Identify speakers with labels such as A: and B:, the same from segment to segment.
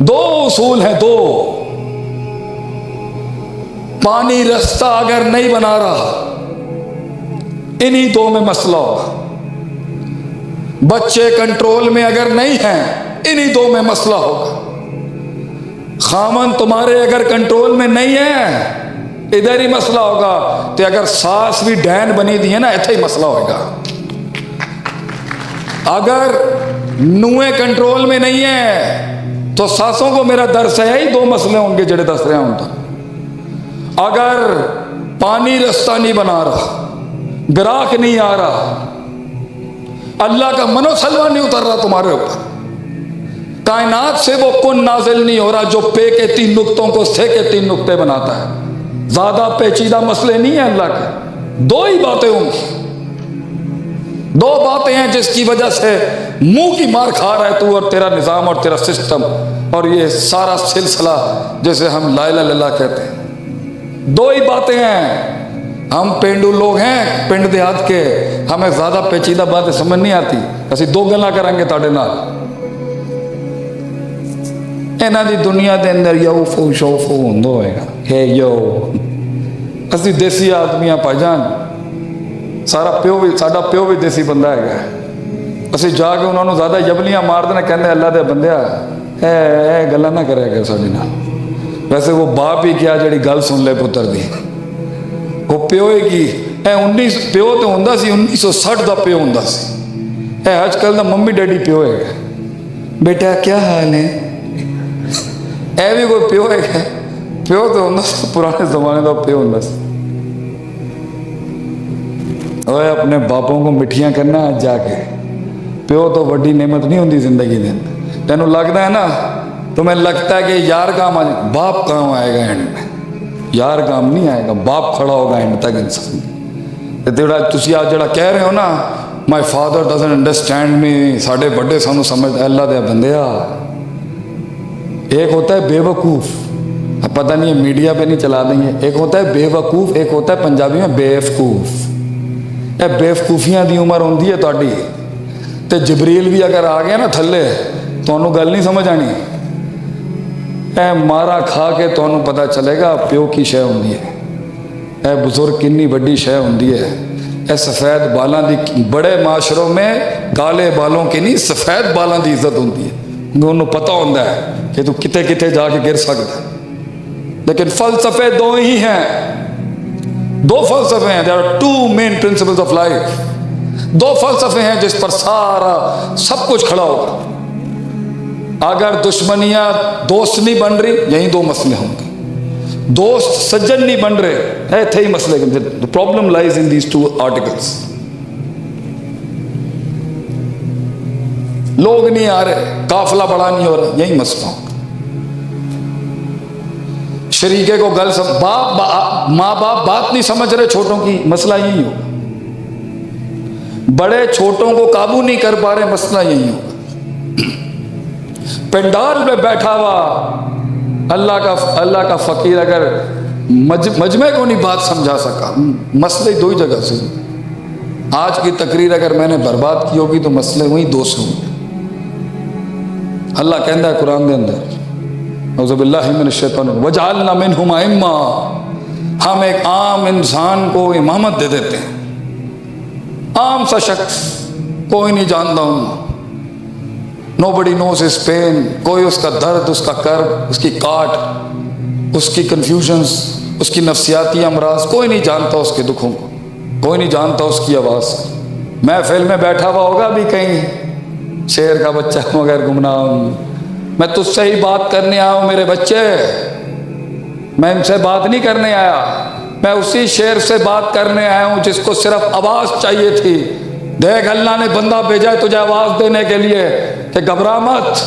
A: دو اصول ہیں، دو. پانی رستہ اگر نہیں بنا رہا، انہی دو میں مسئلہ ہوگا. بچے کنٹرول میں اگر نہیں ہیں، انہی دو میں مسئلہ ہوگا. خامن تمہارے اگر کنٹرول میں نہیں ہے، ادھر ہی مسئلہ ہوگا. تو اگر ساس بھی ڈین بنی دی ہے نا، ایتھے ہی مسئلہ ہوگا. اگر نویں کنٹرول میں نہیں ہے تو ساسوں کو میرا درس ہے، ہی دو مسئلے ہوں گے جڑے دس رہے ہوں. تو اگر پانی رستہ نہیں بنا رہا، گراک نہیں آ رہا، اللہ کا منو سلوا نہیں اتر رہا تمہارے اوپر، کائنات سے وہ کن نازل نہیں ہو رہا جو پے کے 3 نقطوں کو سے کے 3 نقطے بناتا ہے. زیادہ پیچیدہ مسئلے نہیں ہیں اللہ کے. دو ہی باتیں ہوں گی، دو باتیں ہیں جس کی وجہ سے منہ کی مار کھا رہا ہے تو اور تیرا نظام اور تیرا سسٹم اور یہ سارا سلسلہ جسے ہم لا الہ الا اللہ کہتے ہیں. دو ہی باتیں ہیں. ہم پینڈو لوگ ہیں، پنڈ دیہات کے، ہمیں زیادہ پیچیدہ باتیں سمجھ نہیں آتی. اسی دو گلاں کریں گے تاڑے نال. اینا دی دنیا دے اندر یو فو شو فو ہوندو ہوئے گا. ہے یو اسی دیسی آدمیاں پا جان، سارا پیو بھی ساڈا پیو بھی دیسی بندہ ہے. اسی جا کے انہوں نے زیادہ یبلیاں مار دینا، کہندے اللہ دے بندیا اے گلاں نہ کرے گا ساڈے نال. ویسے وہ باپ ہی کیا جڑی گل سن لے پتر دی، وہ پیو ہی کی. پیو تو ہوندا سی 1960 دا پیو ہوندا سی. اج کل دا ممی ڈیڈی پیو ہے. بیٹا کیا حال ہے، اے بھی کوئی پیو ہے. پیو تو ہوندا سی پرانے زمانے دا پیو ہوندا سی. اوے اپنے باپوں کو مٹھیاں کرنا جا کے. پیو تو وڈی نعمت نہیں ہوندی زندگی دے اندر. تینوں لگدا ہے نا، تمہیں لگتا ہے کہ یار کام آ جائے، باپ کام آئے گا اینڈ میں. یار کام نہیں آئے گا، باپ کھڑا ہوگا اینڈ تک انسان. تسی آج جڑا کہہ رہے ہو نا، my father doesn't understand me, ساڈے بڑے سانو سمجھ، اللہ دے بندیا. ایک ہوتا ہے بے وقوف، پتہ نہیں ہے میڈیا پہ نہیں چلا دیں گے. ایک ہوتا ہے بے وقوف، ایک ہوتا ہے پنجابی میں بے وقوف. اے بے وقوفیاں دی عمر ہوندی ہے تہاڈی. تے جبریل بھی اگر آ گیا نا تھلے، تانوں گل نہیں سمجھ آنی. اے مارا کھا کے تانوں پتہ چلے گا پیو کی شے ہوندی ہے. اے بزرگ کنی بڑی شے ہوندی ہے. اے سفید بالاں دی، بڑے معاشروں میں کالے بالوں کی نہیں سفید بالاں دی عزت ہوندی ہے. انہوں پتہ ہوندا ہے کہ تو کتے کتے جا کے گر سکتا ہے. لیکن فلسفے دو ہی ہیں، دو فلسفے ہیں. there are two main principles of life. دو فلسفے ہیں جس پر سارا سب کچھ کھڑا ہوگا. اگر دشمنیاں دوست نہیں بن رہی، یہی دو مسئلے ہوں گے. دوست سجن نہیں بن رہے، تھے ہی مسئلے. the problem lies in these two articles. لوگ نہیں آ رہے، قافلہ بڑا نہیں ہو رہا، یہی مسئلہ ہوگا. شریکے کو گل ماں باپ بات نہیں سمجھ رہے چھوٹوں کی، مسئلہ یہی ہوگا. بڑے چھوٹوں کو قابو نہیں کر پا رہے، مسئلہ یہی ہوگا. پنڈال میں بیٹھا ہوا اللہ کا فقیر اگر مجمع کو نہیں بات سمجھا سکا، مسئلے دو ہی جگہ سے. آج کی تقریر اگر میں نے برباد کی ہوگی تو مسئلے وہی دو سے ہوں گے. اللہ کہندہ ہے قرآن دے اندر، اعوذ باللہ من الشیطان وجعلنا منہم ائمہ، ہم ایک عام انسان کو امامت دے دیتے ہیں. عام سا شخص، کوئی نہیں جانتا ہوں. nobody knows his pain. کوئی اس کا درد، اس کا کرب، اس کی کاٹ، اس کی کنفیوژنز، اس کی نفسیاتی امراض، کوئی نہیں جانتا اس کے دکھوں کو، کوئی نہیں جانتا اس کی آواز. محفل میں بیٹھا ہوا ہوگا بھی کہیں شیر کا بچہ مگر گمنام. میں تجھ سے ہی بات کرنے آیا ہوں میرے بچے، میں ان سے بات نہیں کرنے آیا. میں اسی شیر سے بات کرنے آیا ہوں جس کو صرف آواز چاہیے تھی. دیکھ اللہ نے بندہ بھیجا ہے تجھے آواز دینے کے لیے کہ گھبرا مت.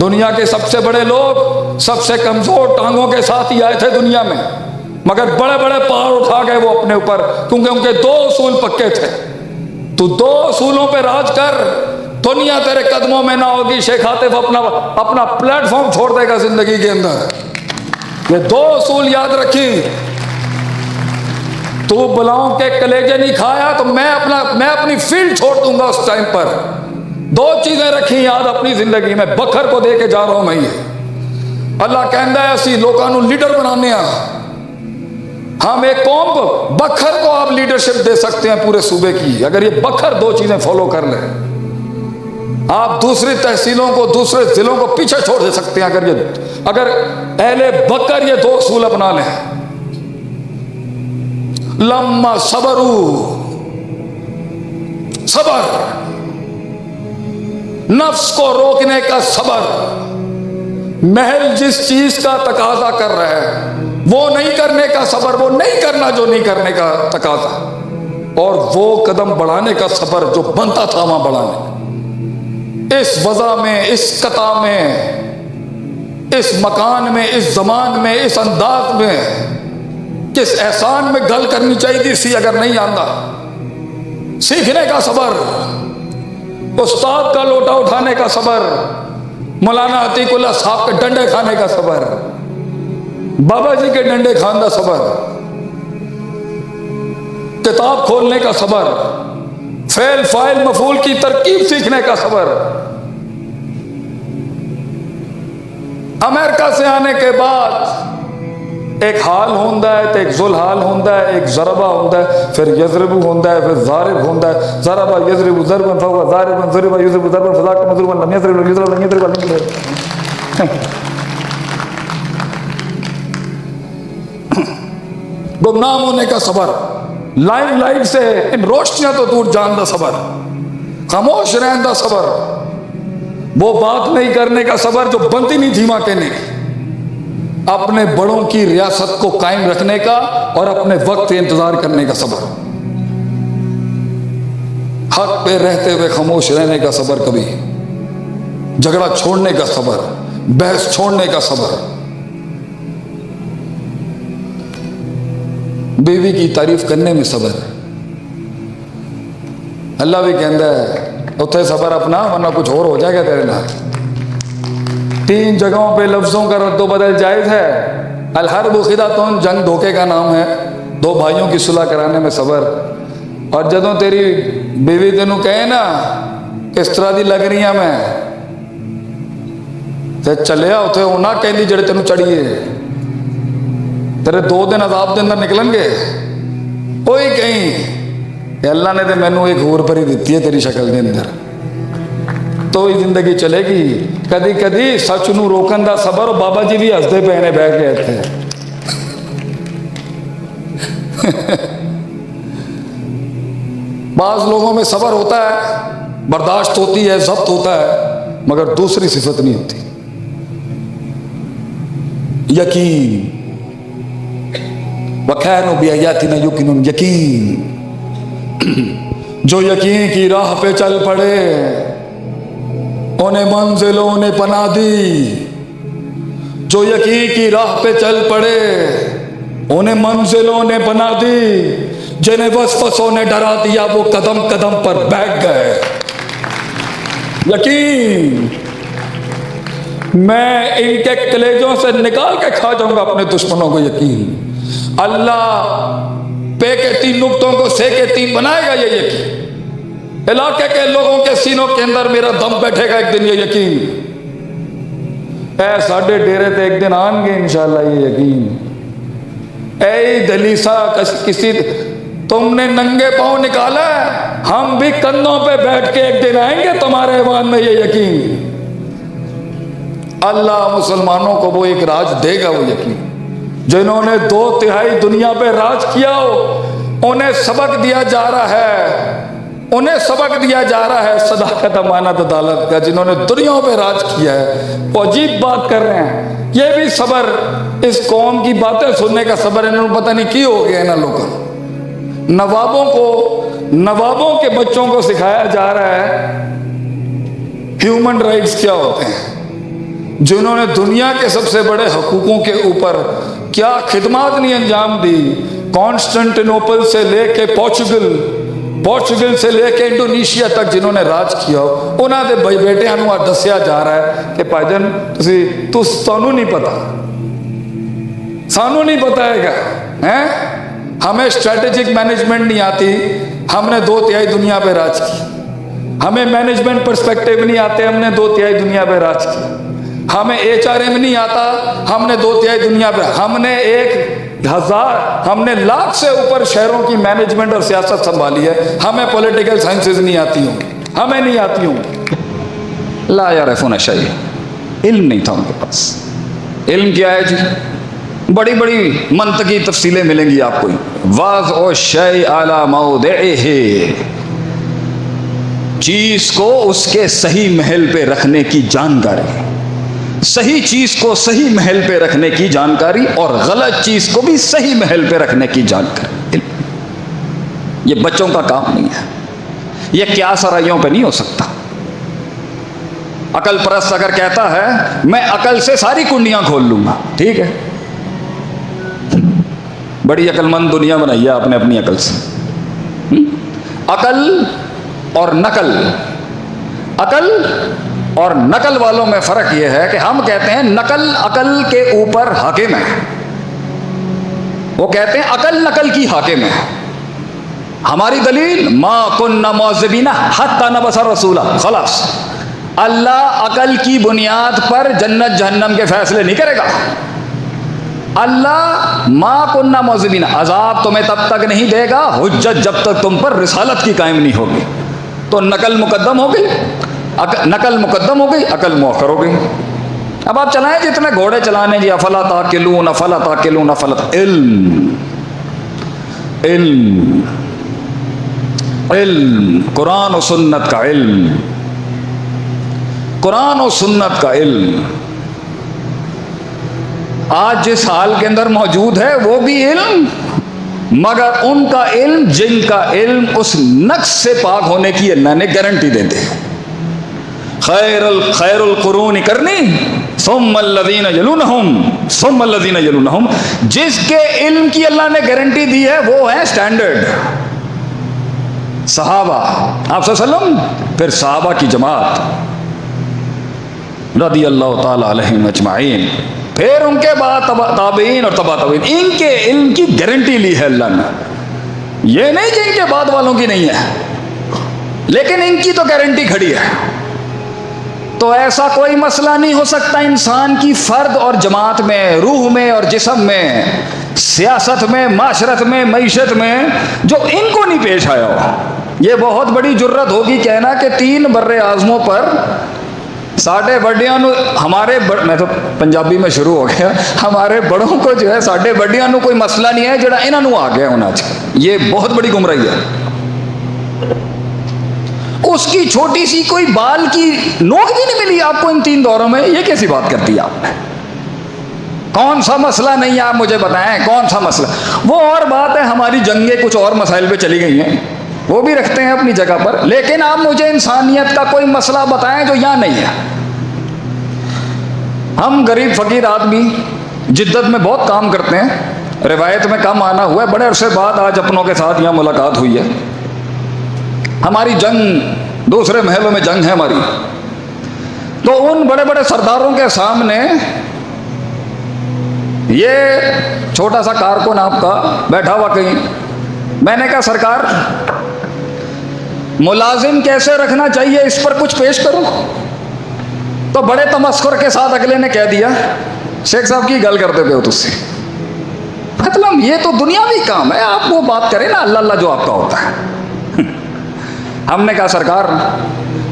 A: دنیا کے سب سے بڑے لوگ سب سے کمزور ٹانگوں کے ساتھ ہی آئے تھے دنیا میں، مگر بڑے بڑے پہاڑ اٹھا گئے وہ اپنے اوپر، کیونکہ ان کے دو اصول پکے تھے. تو دو اصولوں پہ راج کر، دنیا تیرے قدموں میں نہ ہوگی. شیخ عاطف اپنا پلیٹ فارم چھوڑ دے گا زندگی کے اندر. یہ دو اصول یاد رکھی. تو بلاؤں کے کلیجے نہیں کھایا تو میں اپنی فیلڈ چھوڑ دوں گا اس ٹائم پر. دو چیزیں رکھی یاد اپنی زندگی میں، بکر کو دے کے جا رہا ہوں میں. یہ اللہ کہندا ہے اسی لوگوں کو لیڈر بنانے ہیں. ہم ایک قوم بکھر کو آپ لیڈرشپ دے سکتے ہیں پورے صوبے کی اگر یہ بکھر دو چیزیں فالو کر لیں. آپ دوسری تحصیلوں کو دوسرے ضلعوں کو پیچھے چھوڑ دے سکتے ہیں اگر اہل بکر یہ دو اصول اپنا لیں. لما صبروا، صبر، نفس کو روکنے کا صبر. محل جس چیز کا تقاضا کر رہا ہے وہ نہیں کرنے کا صبر، وہ نہیں کرنا جو نہیں کرنے کا تقاضا، اور وہ قدم بڑھانے کا صبر جو بنتا تھا وہاں بڑھانے. اس وضع میں، اس قطع میں، اس مکان میں، اس زمان میں، اس انداز میں، کس احسان میں گل کرنی چاہیے سی اگر نہیں آتا، سیکھنے کا صبر، استاد کا لوٹا اٹھانے کا صبر، مولانا عتیق اللہ صاحب کے ڈنڈے کھانے کا صبر، بابا جی کے ڈنڈے کھانے کا صبر، کتاب کھولنے کا صبر، فعل فاعل مفعول کی ترکیب سیکھنے کا صبر. امریکہ سے آنے کے بعد ایک حال ہوتا ہے تو ایک ذل حال ہوتا ہے، ایک ضربہ ہوتا ہے، پھر یضرب ہوتا ہے، پھر ضارب ہوتا ہے. ضربہ یضرب ضربا فهو ضارب، ضرب یضرب ضربا فذاك مضروب لم يضرب يضرب لم يضرب لم يضرب. گمنام ہونے کا صبر، لائم لائٹ سے ان روشنیاں تو دور جان دا صبر، خاموش رہن دا صبر، وہ بات نہیں کرنے کا صبر جو بنتی نہیں تھی ماں کہنے کی، اپنے بڑوں کی ریاست کو قائم رکھنے کا اور اپنے وقت انتظار کرنے کا صبر، حق پہ رہتے ہوئے خاموش رہنے کا صبر، کبھی جھگڑا چھوڑنے کا صبر، بحث چھوڑنے کا صبر، بیوی کی تعریف کرنے میں صبر. اللہ بھی کہندا ہے اتھے صبر اپنا ورنہ کچھ اور ہو جائے گا تیرے نال. 3 جگہوں پہ لفظوں کا رد و بدل جائز ہے. الحرب خدعۃ، جنگ دھوکے کا نام ہے. 2 بھائیوں کی صلح کرانے میں صبر. اور جدوں تیری بیوی تینوں کہے نا کس طرح دی لگ رہی ہاں میں تے چلیا اتھے وہ نہ کہندی جڑے تینوں چڑھیے، تیرے 2 دن عذاب دے اندر نکلن گے. کوئی کہیں کہ اللہ نے تو مینوں ایک ہور پری دیتی ہے تیری شکل دے اندر، تو ہی زندگی چلے گی. کدی کدی سچ نو روکن دا صبر. بابا جی بھی ہستے پے نے بیٹھ گئے تھے. بعض لوگوں میں صبر ہوتا ہے، برداشت ہوتی ہے، ضبط ہوتا ہے، مگر دوسری صفت نہیں ہوتی، یقین. وَكَانُوا بِآيَاتِنَا يُوقِنُونَ، یقین. جو یقین کی راہ پہ چل پڑے انہیں منزلوں نے پناہ دی. جو یقین کی راہ پہ چل پڑے انہیں منزلوں نے پناہ دی. جنہیں وسوسوں نے ڈرا دیا وہ قدم قدم پر بیٹھ گئے. یقین میں ان کے کلیجوں سے نکال کے کھا جاؤں گا اپنے دشمنوں کو. یقین اللہ پے کے 3 نقطوں کو سے کے 3 بنائے گا. یہ یقین علاقے کے لوگوں کے سینوں کے اندر میرا دم بیٹھے گا ایک دن. یہ یقین اے ساڈے ڈیرے تے ایک دن آن گے انشاءاللہ. یہ یقین اے دلیسا کسی تم نے ننگے پاؤں نکالا ہے، ہم بھی کندھوں پہ بیٹھ کے ایک دن آئیں گے تمہارے ایوان میں. یہ یقین اللہ مسلمانوں کو وہ ایک راج دے گا. وہ یقین جنہوں نے 2/3 دنیا پہ راج کیا ہو انہیں سبق دیا جا رہا ہے، انہیں سبق دیا جا رہا ہے صداقت، امانت، عدالت کا. جنہوں نے دنیا پہ راج کیا ہے وہ عجیب بات کر رہے ہیں. یہ بھی صبر، اس قوم کی باتیں سننے کا صبر. انہوں نے پتہ نہیں کی ہو گیا نا لوگوں. نوابوں کے بچوں کو سکھایا جا رہا ہے ہیومن رائٹس کیا ہوتے ہیں. جنہوں نے دنیا کے سب سے بڑے حقوقوں کے اوپر کیا خدمات نہیں انجام دی. کانسٹنٹینوپل سے لے کے پورچگل سے لے کے انڈونیشیا تک جنہوں نے راج کیا ہو انہاں دے بھائی بیٹیاں نوں دسیا جا رہا ہے کہ بھائی جان تانوں نہیں پتا، سانوں نہیں پتا ہے گا. ہمیں اسٹریٹجک مینجمنٹ نہیں آتی، ہم نے 2/3 دنیا پہ راج کی. ہمیں مینجمنٹ پرسپیکٹیو نہیں آتے، ہم نے 2/3 دنیا پہ راج کی. ہمیں HRM نہیں آتا, ہم نے 2/3 دنیا پہ, ہم نے 1000 ہم نے لاکھ سے اوپر شہروں کی مینجمنٹ اور سیاست سنبھالی ہے, ہمیں پولیٹیکل سائنسز نہیں آتی ہوں, ہمیں نہیں آتی ہوں. لا یعرفون شیئا, علم نہیں تھا ان کے پاس. علم کیا ہے جی؟ بڑی بڑی منطقی تفصیلیں ملیں گی آپ کو. وضع الشیء علی موضعہ, چیز کو اس کے صحیح محل پہ رکھنے کی جانکاری, صحیح چیز کو صحیح محل پہ رکھنے کی جانکاری, اور غلط چیز کو بھی صحیح محل پہ رکھنے کی جانکاری. یہ بچوں کا کام نہیں ہے, یہ کیا سرائیوں پہ نہیں ہو سکتا. عقل پرست اگر کہتا ہے میں عقل سے ساری کنڈیاں کھول لوں گا, ٹھیک ہے, بڑی عقل مند دنیا بنائی ہے آپ نے اپنی عقل سے. عقل اور نقل, عقل اور نقل والوں میں فرق یہ ہے کہ ہم کہتے ہیں نقل عقل کے اوپر حاکم ہے, وہ کہتے ہیں عقل نقل کی حاکم ہے. ہماری دلیل ما کننا معذبین حتی نبعث رسولا, خلاص. اللہ عقل کی بنیاد پر جنت جہنم کے فیصلے نہیں کرے گا. اللہ ما کننا معذبین, عذاب تمہیں تب تک نہیں دے گا حجت جب تک تم پر رسالت کی قائم نہیں ہوگی. تو نقل مقدم ہو گئی, نقل مقدم ہو گئی, عقل مؤخر ہو گئی. اب آپ چلائیں جتنے گھوڑے چلانے جی, افلا تعقلون افلا تعقلون افلا. علم علم علم, قرآن و سنت کا علم, قرآن و سنت کا علم. آج جس حال کے اندر موجود ہے وہ بھی علم, مگر ان کا علم جن کا علم اس نقص سے پاک ہونے کی اللہ نے گارنٹی دے دی. خیر القرون کرنی ثم الذین یلونہم ثم الذین یلونہم, جس کے علم کی اللہ نے گارنٹی دی ہے وہ ہے سٹینڈرڈ صحابہ آپ صلی اللہ علیہ وسلم, پھر صحابہ کی جماعت رضی اللہ تعالی علیہم اجمعین, پھر ان کے بعد تابعین اور تبع تابعین. ان کے علم کی گارنٹی لی ہے اللہ نے. یہ نہیں کہ ان کے بعد والوں کی نہیں ہے, لیکن ان کی تو گارنٹی کھڑی ہے. تو ایسا کوئی مسئلہ نہیں ہو سکتا انسان کی فرد اور جماعت میں, روح میں اور جسم میں, سیاست میں, معاشرت میں, معیشت میں, جو ان کو نہیں پیش آیا ہو. یہ بہت بڑی جرت ہوگی کہنا کہ 3 بر اعظموں پر ساڈے بڑیاں نو ہمارے میں تو پنجابی میں شروع ہو گیا, ہمارے بڑوں کو جو ہے ساڈے بڑیاں نو کوئی مسئلہ نہیں ہے جڑا انہاں نو آ گیا ہونا چاہیے. یہ بہت بڑی گمراہی ہے. اس کی چھوٹی سی کوئی بال کی نوک بھی نہیں ملی آپ کو ان 3 دوروں میں. یہ کیسی بات کرتی ہے آپ نے؟ کون سا مسئلہ نہیں ہے آپ مجھے بتائیں, کون سا مسئلہ؟ وہ اور بات ہے, ہماری جنگیں کچھ اور مسائل پہ چلی گئی ہیں, وہ بھی رکھتے ہیں اپنی جگہ پر, لیکن آپ مجھے انسانیت کا کوئی مسئلہ بتائیں جو یہاں نہیں ہے. ہم غریب فقیر آدمی جدت میں بہت کام کرتے ہیں, روایت میں کم آنا ہوا ہے, بڑے عرصے بعد آج اپنوں کے ساتھ یہاں ملاقات ہوئی ہے. ہماری جنگ دوسرے محلوں میں جنگ ہے ہماری, تو ان بڑے بڑے سرداروں کے سامنے یہ چھوٹا سا کارکن آپ کا بیٹھا ہوا کہیں, میں نے کہا سرکار ملازم کیسے رکھنا چاہیے اس پر کچھ پیش کروں. تو بڑے تمسخر کے ساتھ اگلے نے کہہ دیا شیخ صاحب کی گل کرتے پہ ہو تجھ سے. مطلب یہ تو دنیاوی کام ہے, آپ وہ بات کریں نا اللہ اللہ جو آپ کا ہوتا ہے. ہم نے کہا سرکار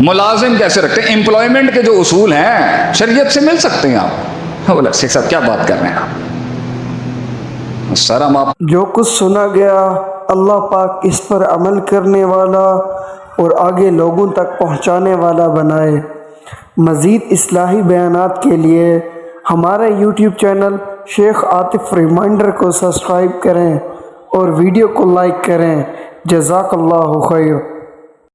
A: ملازم کیسے رکھتے ہیں, امپلائمنٹ کے جو اصول ہیں شریعت سے مل سکتے ہیں آپ. بولا شیخ صاحب کیا بات کر رہے ہیں آپ, سر ہم آپ
B: جو کچھ سنا گیا اللہ پاک اس پر عمل کرنے والا اور آگے لوگوں تک پہنچانے والا بنائے. مزید اصلاحی بیانات کے لیے ہمارے یوٹیوب چینل شیخ عاطف ریمائنڈر کو سبسکرائب کریں اور ویڈیو کو لائک کریں. جزاک اللہ خیر.